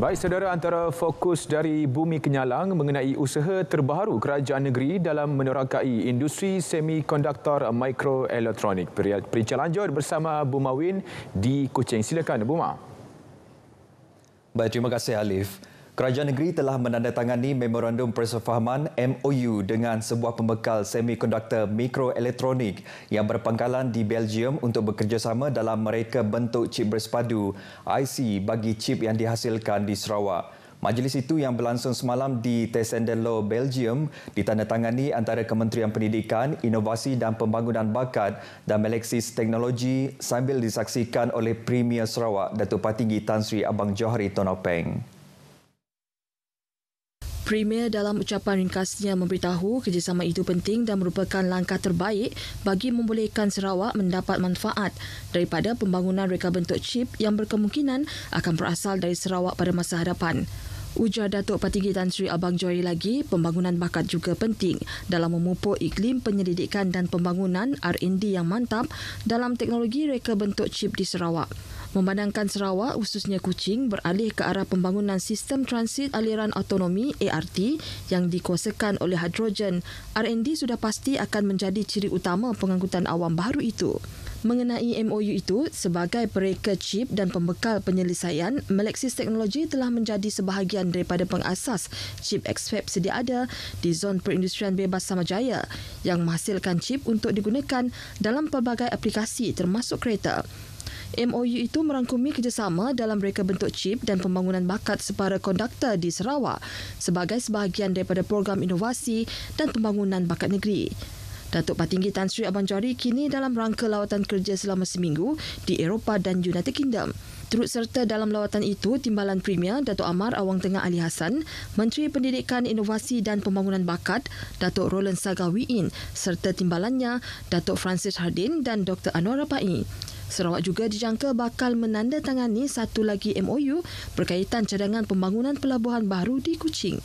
Baik saudara, antara fokus dari Bumi Kenyalang mengenai usaha terbaru kerajaan negeri dalam menerokai industri semikonduktor mikroelektronik. Perincang lanjut bersama Buma Win di Kuching. Silakan Buma. Baik, terima kasih Alif. Kerajaan negeri telah menandatangani Memorandum Persefahaman MOU dengan sebuah pembekal semikonduktor mikroelektronik yang berpangkalan di Belgium untuk bekerjasama dalam mereka bentuk chip bersepadu IC bagi chip yang dihasilkan di Sarawak. Majlis itu yang berlangsung semalam di Tessenderlo, Belgium ditandatangani antara Kementerian Pendidikan, Inovasi dan Pembangunan Bakat dan Meleksis Teknologi sambil disaksikan oleh Premier Sarawak Datuk Patinggi Tan Sri Abang Johari Tonopeng. Premier dalam ucapan ringkasnya memberitahu kerjasama itu penting dan merupakan langkah terbaik bagi membolehkan Sarawak mendapat manfaat daripada pembangunan reka bentuk chip yang berkemungkinan akan berasal dari Sarawak pada masa hadapan. Ujar Datuk Patinggi Tan Sri Abang Johari lagi, pembangunan bakat juga penting dalam memupuk iklim penyelidikan dan pembangunan R&D yang mantap dalam teknologi reka bentuk chip di Sarawak. Memandangkan Sarawak, khususnya Kuching, beralih ke arah pembangunan sistem transit aliran autonomi ART yang dikuasakan oleh hidrogen, R&D sudah pasti akan menjadi ciri utama pengangkutan awam baru itu. Mengenai MOU itu, sebagai pereka chip dan pembekal penyelesaian, Meleksis Teknologi telah menjadi sebahagian daripada pengasas chip XFAB sedia ada di Zon Perindustrian Bebas Samajaya yang menghasilkan chip untuk digunakan dalam pelbagai aplikasi termasuk kereta. MOU itu merangkumi kerjasama dalam reka bentuk chip dan pembangunan bakat separa konduktor di Sarawak sebagai sebahagian daripada program inovasi dan pembangunan bakat negeri. Datuk Patinggi Tan Sri Abang Johari kini dalam rangka lawatan kerja selama seminggu di Eropah dan United Kingdom. Turut serta dalam lawatan itu, Timbalan Premier Datuk Amar Awang Tengah Ali Hassan, Menteri Pendidikan, Inovasi dan Pembangunan Bakat Datuk Roland Sagawiin serta timbalannya Datuk Francis Hardin dan Dr. Anwar Rapai. Sarawak juga dijangka bakal menandatangani satu lagi MOU berkaitan cadangan pembangunan pelabuhan baru di Kuching.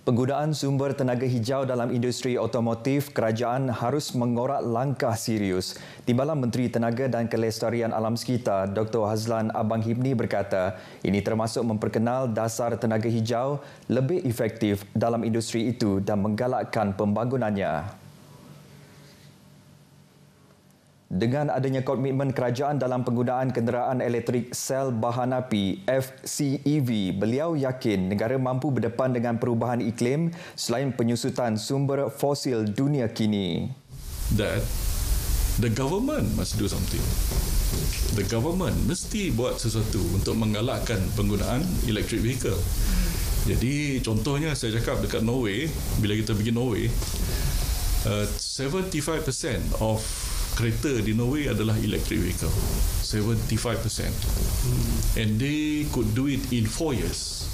Penggunaan sumber tenaga hijau dalam industri otomotif, kerajaan harus mengorak langkah serius. Timbalan Menteri Tenaga dan Kelestarian Alam Sekitar Dr. Hazlan Abang Hibni berkata, ini termasuk memperkenal dasar tenaga hijau lebih efektif dalam industri itu dan menggalakkan pembangunannya. Dengan adanya komitmen kerajaan dalam penggunaan kenderaan elektrik sel bahan api FCEV, beliau yakin negara mampu berdepan dengan perubahan iklim selain penyusutan sumber fosil dunia kini. That the government must do something. The government mesti buat sesuatu untuk menggalakkan penggunaan electric vehicle. Jadi contohnya saya cakap dekat Norway, bila kita pergi Norway, 75% of kereta di Norway adalah electric vehicle. 75%. And they could do it in 4 years.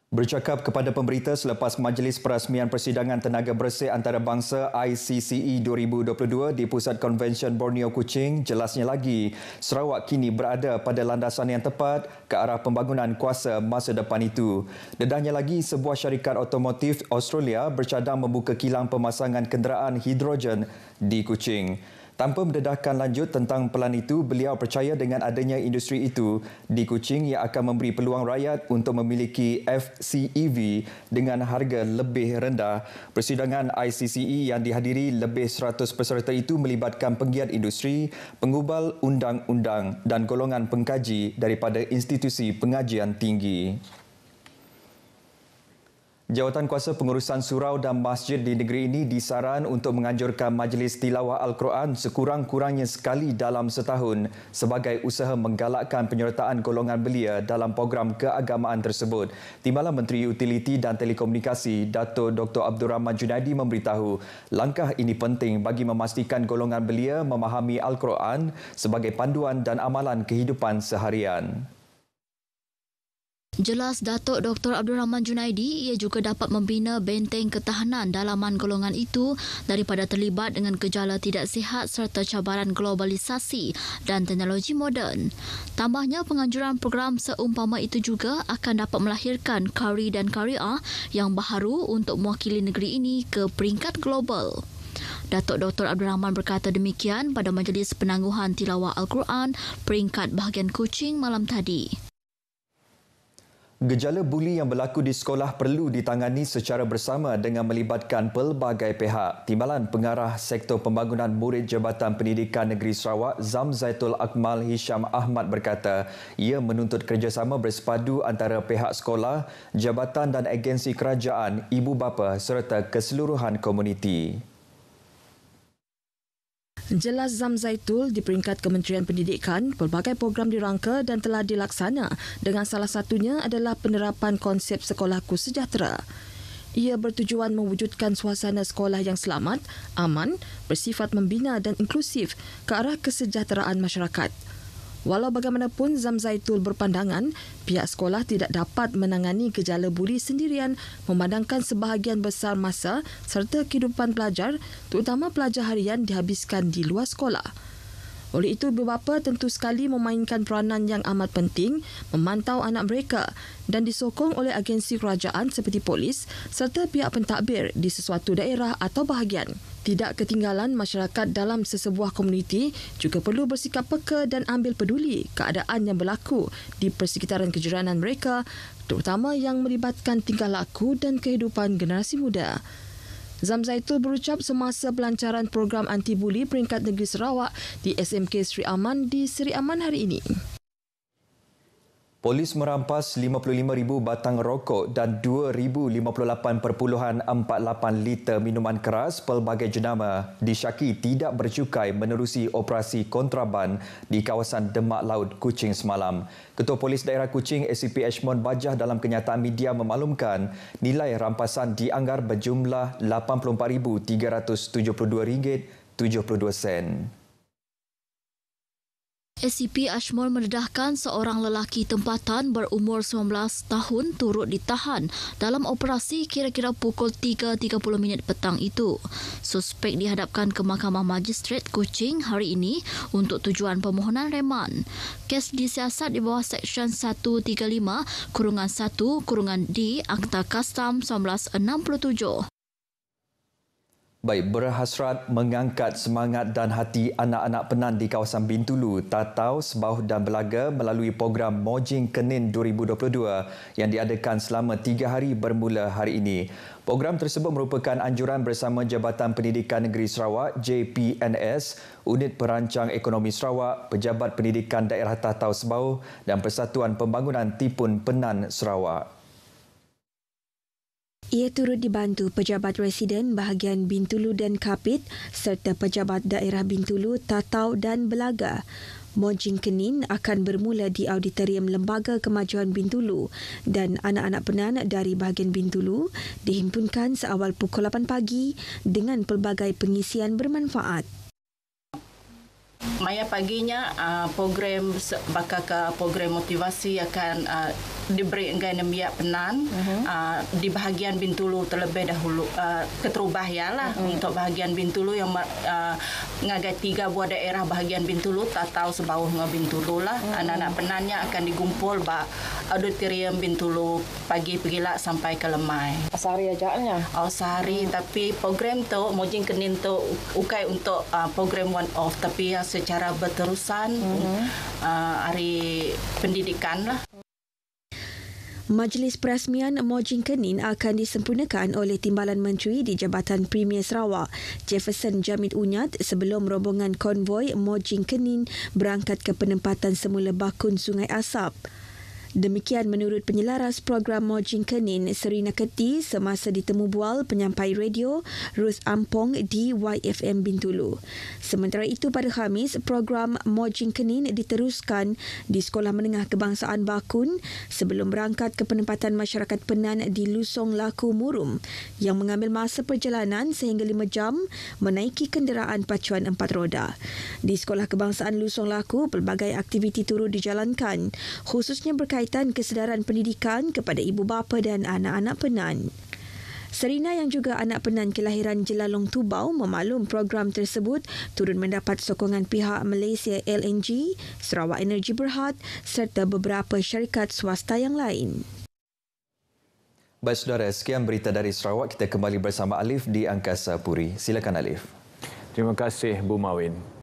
Bercakap kepada pemberita selepas Majlis Perasmian Persidangan Tenaga Bersih Antarabangsa ICCE 2022 di Pusat Konvensyen Borneo Kuching, jelasnya lagi Sarawak kini berada pada landasan yang tepat ke arah pembangunan kuasa masa depan itu. Dedahnya lagi, sebuah syarikat otomotif Australia bercadang membuka kilang pemasangan kenderaan hidrogen di Kuching. Tanpa mendedahkan lanjut tentang pelan itu, beliau percaya dengan adanya industri itu di Kuching yang akan memberi peluang rakyat untuk memiliki FCEV dengan harga lebih rendah. Persidangan ICCE yang dihadiri lebih 100 peserta itu melibatkan penggiat industri, pengubal undang-undang dan golongan pengkaji daripada institusi pengajian tinggi. Jawatan Kuasa Pengurusan Surau dan Masjid di negeri ini disaran untuk menganjurkan Majlis Tilawah Al-Quran sekurang-kurangnya sekali dalam setahun sebagai usaha menggalakkan penyertaan golongan belia dalam program keagamaan tersebut. Timbalan Menteri Utiliti dan Telekomunikasi Dato' Dr. Abdul Rahman Junaidi memberitahu langkah ini penting bagi memastikan golongan belia memahami Al-Quran sebagai panduan dan amalan kehidupan seharian. Jelas Datuk Dr. Abdul Rahman Junaidi, ia juga dapat membina benteng ketahanan dalaman golongan itu daripada terlibat dengan gejala tidak sihat serta cabaran globalisasi dan teknologi moden. Tambahnya, penganjuran program seumpama itu juga akan dapat melahirkan kari dan karya yang baharu untuk mewakili negeri ini ke peringkat global. Datuk Dr. Abdul Rahman berkata demikian pada majlis penangguhan tilawah Al-Quran peringkat bahagian Kuching malam tadi. Gejala buli yang berlaku di sekolah perlu ditangani secara bersama dengan melibatkan pelbagai pihak. Timbalan Pengarah Sektor Pembangunan Murid Jabatan Pendidikan Negeri Sarawak, Zamzaitul Akmal Hisham Ahmad berkata, ia menuntut kerjasama bersepadu antara pihak sekolah, jabatan dan agensi kerajaan, ibu bapa serta keseluruhan komuniti. Jelas Zamzaitul di peringkat Kementerian Pendidikan, pelbagai program dirangka dan telah dilaksana dengan salah satunya adalah penerapan konsep sekolahku sejahtera. Ia bertujuan mewujudkan suasana sekolah yang selamat, aman, bersifat membina dan inklusif ke arah kesejahteraan masyarakat. Walau bagaimanapun, Zamzaitul berpandangan pihak sekolah tidak dapat menangani gejala buli sendirian memandangkan sebahagian besar masa serta kehidupan pelajar, terutama pelajar harian, dihabiskan di luar sekolah. Oleh itu, ibu bapa tentu sekali memainkan peranan yang amat penting memantau anak mereka dan disokong oleh agensi kerajaan seperti polis serta pihak pentadbir di sesuatu daerah atau bahagian. Tidak ketinggalan, masyarakat dalam sesebuah komuniti juga perlu bersikap peka dan ambil peduli keadaan yang berlaku di persekitaran kejiranan mereka, terutama yang melibatkan tingkah laku dan kehidupan generasi muda. Zamzaitul berucap semasa pelancaran program anti-buli peringkat negeri Sarawak di SMK Sri Aman di Sri Aman hari ini. Polis merampas 55,000 batang rokok dan 2,058.48 liter minuman keras pelbagai jenama disyaki tidak bercukai menerusi operasi kontraban di kawasan Demak Laut, Kuching semalam. Ketua Polis Daerah Kuching ACP Ashmon Bajah dalam kenyataan media memaklumkan nilai rampasan dianggar berjumlah RM84,372.72. SCP Ashmore mendedahkan seorang lelaki tempatan berumur 19 tahun turut ditahan dalam operasi kira-kira pukul 3.30 petang itu. Suspek dihadapkan ke Mahkamah Magistrate Kuching hari ini untuk tujuan permohonan reman. Kes disiasat di bawah Seksyen 135-1-D Akta Kastam 1967. Baik, berhasrat mengangkat semangat dan hati anak-anak Penan di kawasan Bintulu, Tatau, Sebauh dan Belaga melalui program Mojing Kenin 2022 yang diadakan selama 3 hari bermula hari ini. Program tersebut merupakan anjuran bersama Jabatan Pendidikan Negeri Sarawak, JPNS, Unit Perancang Ekonomi Sarawak, Pejabat Pendidikan Daerah Tatau Sebauh dan Persatuan Pembangunan Tipun Penan Sarawak. Ia turut dibantu Pejabat Residen bahagian Bintulu dan Kapit serta Pejabat Daerah Bintulu, Tatau dan Belaga. Mojing Kenin akan bermula di Auditorium Lembaga Kemajuan Bintulu dan anak-anak Penan dari bahagian Bintulu dihimpunkan seawal pukul 8 pagi dengan pelbagai pengisian bermanfaat. Maya paginya program bakal ke program motivasi akan diberikan biak Penan di bahagian Bintulu terlebih dahulu keterubah ialah untuk bahagian Bintulu yang ngagai 3 buah daerah bahagian Bintulu Tatau Sebauh dengan Bintulu lah. Anak-anak Penannya akan digumpul ba Auditorium Bintulu pagi pergilah sampai ke Lemai. Sehari ajaknya? Sehari tapi program tu Mojing Kenin tu ukai untuk program one off tapi secara berterusan hari pendidikan lah. Majlis perasmian Mojing Kenin akan disempurnakan oleh Timbalan Menteri di Jabatan Premier Sarawak, Jefferson Jamit Unyat, sebelum rombongan konvoi Mojing Kenin berangkat ke penempatan semula bakun Sungai Asap. Demikian menurut penyelaras program Mojing Kenin, Serina Keti, semasa ditemu bual penyampai radio Ruth Ampong di YFM Bintulu. Sementara itu pada Khamis, program Mojing Kenin diteruskan di Sekolah Menengah Kebangsaan Bakun sebelum berangkat ke penempatan masyarakat Penan di Lusong Laku Murum yang mengambil masa perjalanan sehingga 5 jam menaiki kenderaan pacuan 4 roda. Di Sekolah Kebangsaan Lusong Laku, pelbagai aktiviti turut dijalankan, khususnya berkaitan kesedaran pendidikan kepada ibu bapa dan anak-anak Penan. Serina yang juga anak Penan kelahiran Jelalong Tubau memaklum program tersebut turut mendapat sokongan pihak Malaysia LNG, Sarawak Energy Berhad serta beberapa syarikat swasta yang lain. Baik saudara, sekian berita dari Sarawak. Kita kembali bersama Alif di Angkasa Puri. Silakan Alif. Terima kasih Bu Mawin.